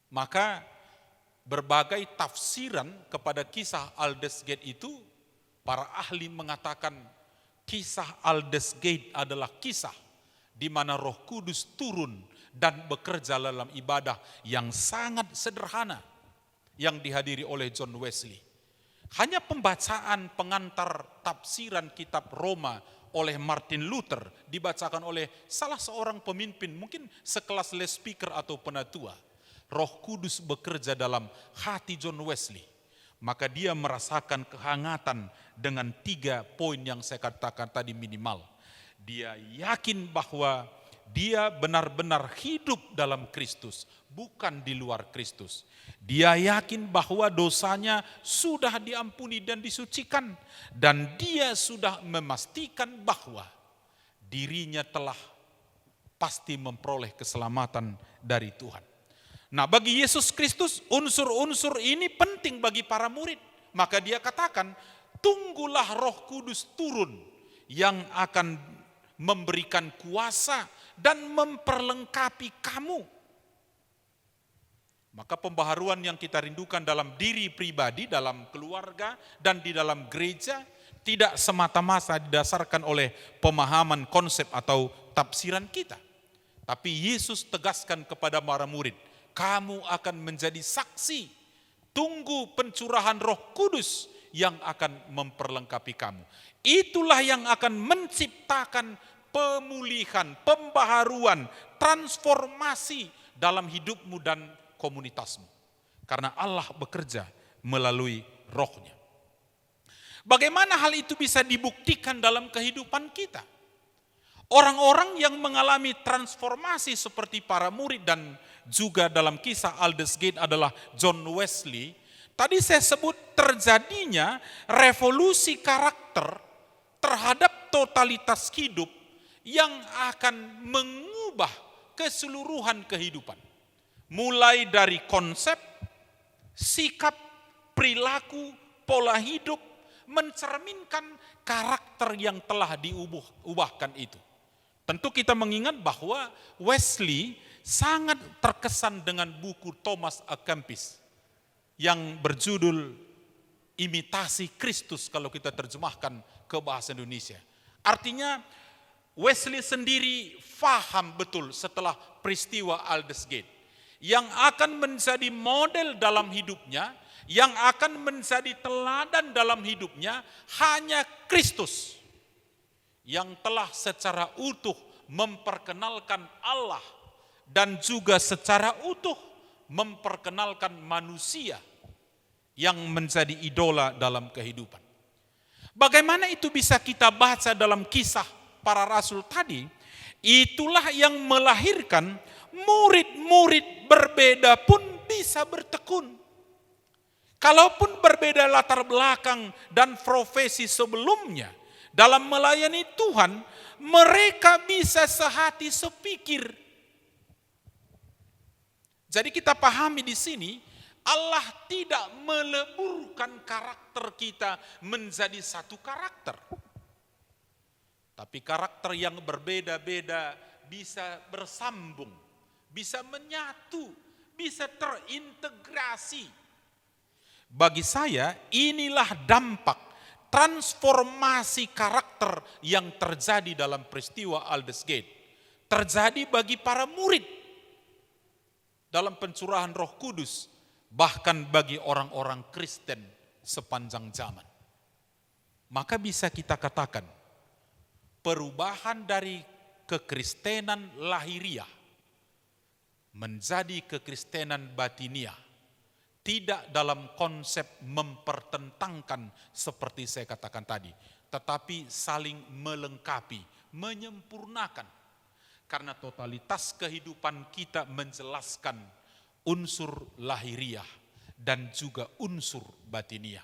Maka berbagai tafsiran kepada kisah Aldersgate itu, para ahli mengatakan kisah Aldersgate adalah kisah di mana Roh Kudus turun dan bekerja dalam ibadah yang sangat sederhana yang dihadiri oleh John Wesley. Hanya pembacaan pengantar tafsiran kitab Roma oleh Martin Luther dibacakan oleh salah seorang pemimpin, mungkin sekelas Les Speaker atau penatua. Roh Kudus bekerja dalam hati John Wesley. Maka dia merasakan kehangatan dengan 3 poin yang saya katakan tadi minimal. Dia yakin bahwa dia benar-benar hidup dalam Kristus, bukan di luar Kristus. Dia yakin bahwa dosanya sudah diampuni dan disucikan, dan dia sudah memastikan bahwa dirinya telah pasti memperoleh keselamatan dari Tuhan. Nah, bagi Yesus Kristus unsur-unsur ini penting bagi para murid. Maka dia katakan, tunggulah Roh Kudus turun yang akan memberikan kuasa dan memperlengkapi kamu. Maka pembaharuan yang kita rindukan dalam diri pribadi, dalam keluarga, dan di dalam gereja tidak semata-mata didasarkan oleh pemahaman konsep atau tafsiran kita. Tapi Yesus tegaskan kepada para murid, kamu akan menjadi saksi. Tunggu pencurahan Roh Kudus yang akan memperlengkapi kamu. Itulah yang akan menciptakan pemulihan, pembaharuan, transformasi dalam hidupmu dan komunitasmu. Karena Allah bekerja melalui Roh-Nya. Bagaimana hal itu bisa dibuktikan dalam kehidupan kita? Orang-orang yang mengalami transformasi seperti para murid dan juga dalam kisah Aldersgate adalah John Wesley. Tadi saya sebut terjadinya revolusi karakter terhadap totalitas hidup yang akan mengubah keseluruhan kehidupan. Mulai dari konsep, sikap, perilaku, pola hidup, mencerminkan karakter yang telah diubahkan itu. Tentu kita mengingat bahwa Wesley sangat terkesan dengan buku Thomas A. Kempis yang berjudul Imitasi Kristus kalau kita terjemahkan ke bahasa Indonesia. Artinya Wesley sendiri faham betul setelah peristiwa Aldersgate yang akan menjadi model dalam hidupnya, yang akan menjadi teladan dalam hidupnya hanya Kristus yang telah secara utuh memperkenalkan Allah dan juga secara utuh memperkenalkan manusia yang menjadi idola dalam kehidupan. Bagaimana itu bisa kita baca dalam kisah para rasul tadi? Itulah yang melahirkan murid-murid berbeda pun bisa bertekun. Kalaupun berbeda latar belakang dan profesi sebelumnya, dalam melayani Tuhan, mereka bisa sehati sepikir. Jadi kita pahami di sini, Allah tidak meleburkan karakter kita menjadi satu karakter. Tapi karakter yang berbeda-beda bisa bersambung, bisa menyatu, bisa terintegrasi. Bagi saya inilah dampak transformasi karakter yang terjadi dalam peristiwa Aldersgate. Terjadi bagi para murid dalam pencurahan Roh Kudus, bahkan bagi orang-orang Kristen sepanjang zaman. Maka bisa kita katakan, perubahan dari kekristenan lahiriah menjadi kekristenan batiniah tidak dalam konsep mempertentangkan seperti saya katakan tadi, tetapi saling melengkapi, menyempurnakan. Karena totalitas kehidupan kita menjelaskan unsur lahiriah dan juga unsur batiniah.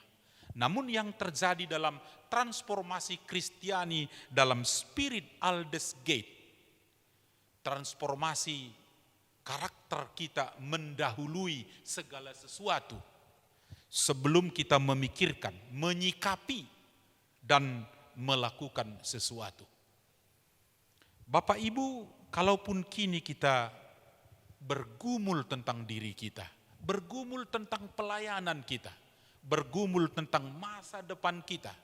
Namun yang terjadi dalam transformasi Kristiani dalam spirit Aldersgate, transformasi karakter kita mendahului segala sesuatu sebelum kita memikirkan, menyikapi, dan melakukan sesuatu. Bapak Ibu, kalaupun kini kita bergumul tentang diri kita, bergumul tentang pelayanan kita, bergumul tentang masa depan kita,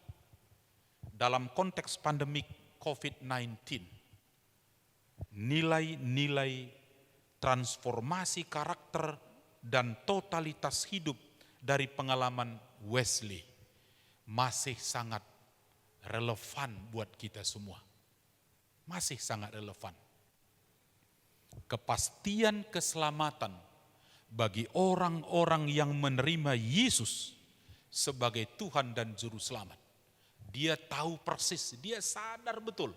dalam konteks pandemik COVID-19, nilai-nilai transformasi karakter dan totalitas hidup dari pengalaman Wesley masih sangat relevan buat kita semua. Masih sangat relevan. Kepastian keselamatan bagi orang-orang yang menerima Yesus sebagai Tuhan dan Juru Selamat. Dia tahu persis, dia sadar betul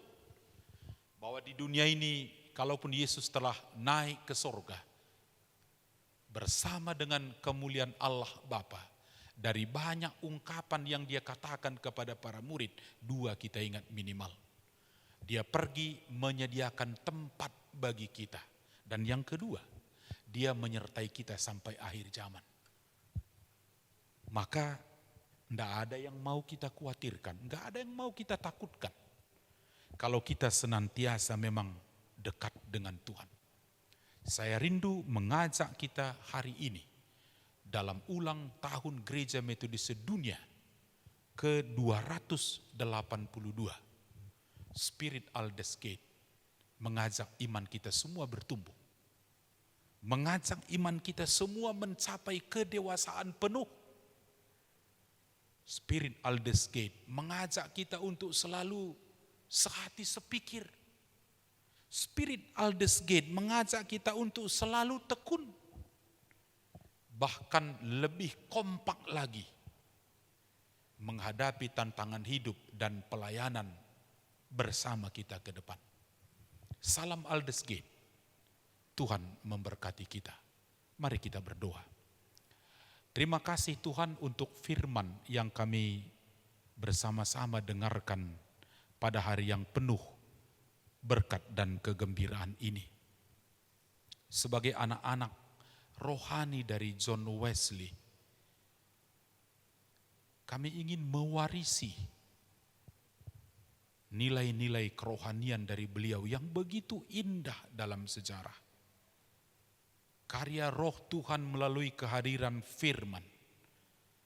bahwa di dunia ini kalaupun Yesus telah naik ke sorga bersama dengan kemuliaan Allah Bapa, dari banyak ungkapan yang dia katakan kepada para murid, 2 kita ingat minimal. Dia pergi menyediakan tempat bagi kita. Dan yang kedua, dia menyertai kita sampai akhir zaman. Maka tidak ada yang mau kita khawatirkan, tidak ada yang mau kita takutkan. Kalau kita senantiasa memang dekat dengan Tuhan. Saya rindu mengajak kita hari ini dalam ulang tahun Gereja Metodis Sedunia ke-282. Spirit Aldesgate mengajak iman kita semua bertumbuh. Mengajak iman kita semua mencapai kedewasaan penuh. Spirit Aldesgate mengajak kita untuk selalu sehati sepikir. Spirit Aldesgate mengajak kita untuk selalu tekun. Bahkan lebih kompak lagi menghadapi tantangan hidup dan pelayanan bersama kita ke depan. Salam Aldesgate. Tuhan memberkati kita. Mari kita berdoa. Terima kasih Tuhan untuk firman yang kami bersama-sama dengarkan pada hari yang penuh berkat dan kegembiraan ini. Sebagai anak-anak rohani dari John Wesley, kami ingin mewarisi nilai-nilai kerohanian dari beliau yang begitu indah dalam sejarah. Karya roh Tuhan melalui kehadiran firman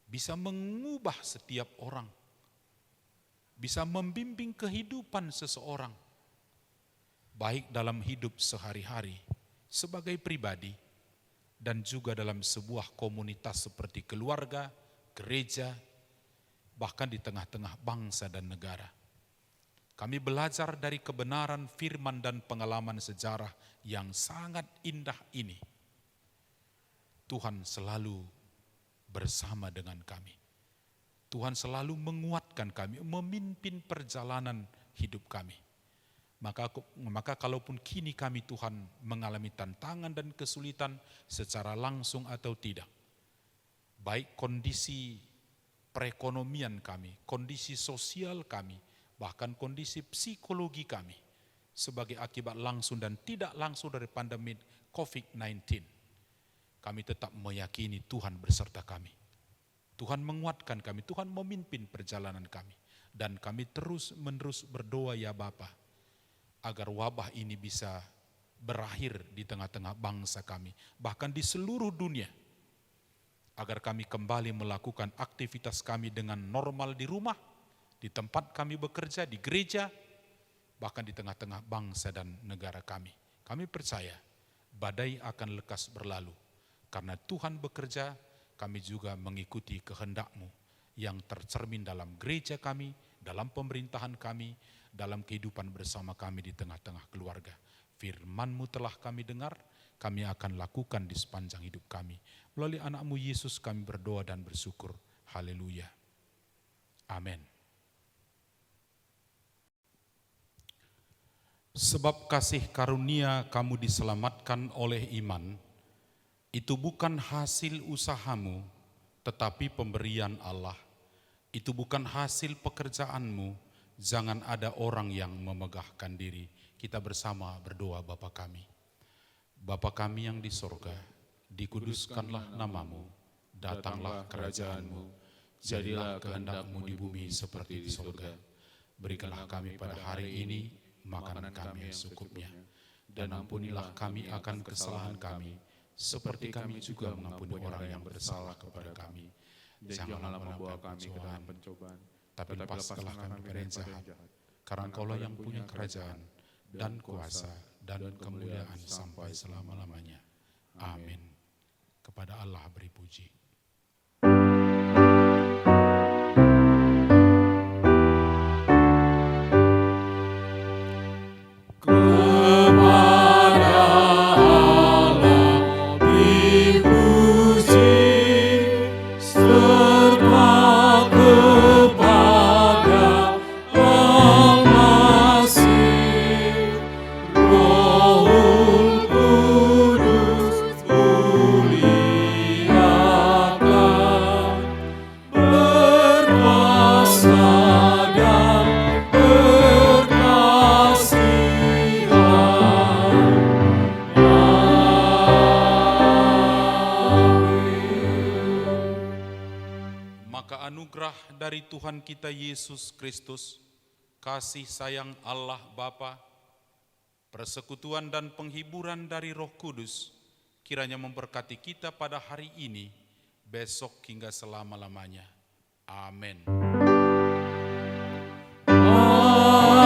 bisa mengubah setiap orang, bisa membimbing kehidupan seseorang, baik dalam hidup sehari-hari sebagai pribadi dan juga dalam sebuah komunitas seperti keluarga, gereja, bahkan di tengah-tengah bangsa dan negara. Kami belajar dari kebenaran firman dan pengalaman sejarah yang sangat indah ini. Tuhan selalu bersama dengan kami. Tuhan selalu menguatkan kami, memimpin perjalanan hidup kami. Maka kalaupun kini kami Tuhan mengalami tantangan dan kesulitan secara langsung atau tidak, baik kondisi perekonomian kami, kondisi sosial kami, bahkan kondisi psikologi kami sebagai akibat langsung dan tidak langsung dari pandemi COVID-19, kami tetap meyakini Tuhan beserta kami. Tuhan menguatkan kami, Tuhan memimpin perjalanan kami. Dan kami terus-menerus berdoa ya Bapa, agar wabah ini bisa berakhir di tengah-tengah bangsa kami, bahkan di seluruh dunia. Agar kami kembali melakukan aktivitas kami dengan normal di rumah, di tempat kami bekerja, di gereja, bahkan di tengah-tengah bangsa dan negara kami. Kami percaya badai akan lekas berlalu. Karena Tuhan bekerja, kami juga mengikuti kehendak-Mu yang tercermin dalam gereja kami, dalam pemerintahan kami, dalam kehidupan bersama kami di tengah-tengah keluarga. Firman-Mu telah kami dengar, kami akan lakukan di sepanjang hidup kami. Melalui anak-Mu Yesus kami berdoa dan bersyukur. Haleluya. Amin. Sebab kasih karunia kamu diselamatkan oleh iman, itu bukan hasil usahamu, tetapi pemberian Allah. Itu bukan hasil pekerjaanmu, jangan ada orang yang memegahkan diri. Kita bersama berdoa Bapa kami. Bapa kami yang di sorga, dikuduskanlah namamu, datanglah kerajaanmu, jadilah kehendak-Mu di bumi seperti di sorga. Berikanlah kami pada hari ini makanan kami yang secukupnya, dan ampunilah kami akan kesalahan kami, seperti kami juga mengampuni orang yang bersalah kepada kami. Janganlah membawa kami ke dalam pencobaan, tapi lepaskanlah kami dari yang jahat. Karena Engkau-lah yang punya kerajaan dan kuasa dan kemuliaan sampai selama-lamanya. Amin. Kepada Allah beri puji. Oh Maka anugerah dari Tuhan kita Yesus Kristus, kasih sayang Allah Bapa, persekutuan dan penghiburan dari Roh Kudus, kiranya memberkati kita pada hari ini, besok hingga selama-lamanya. Amin. Amin.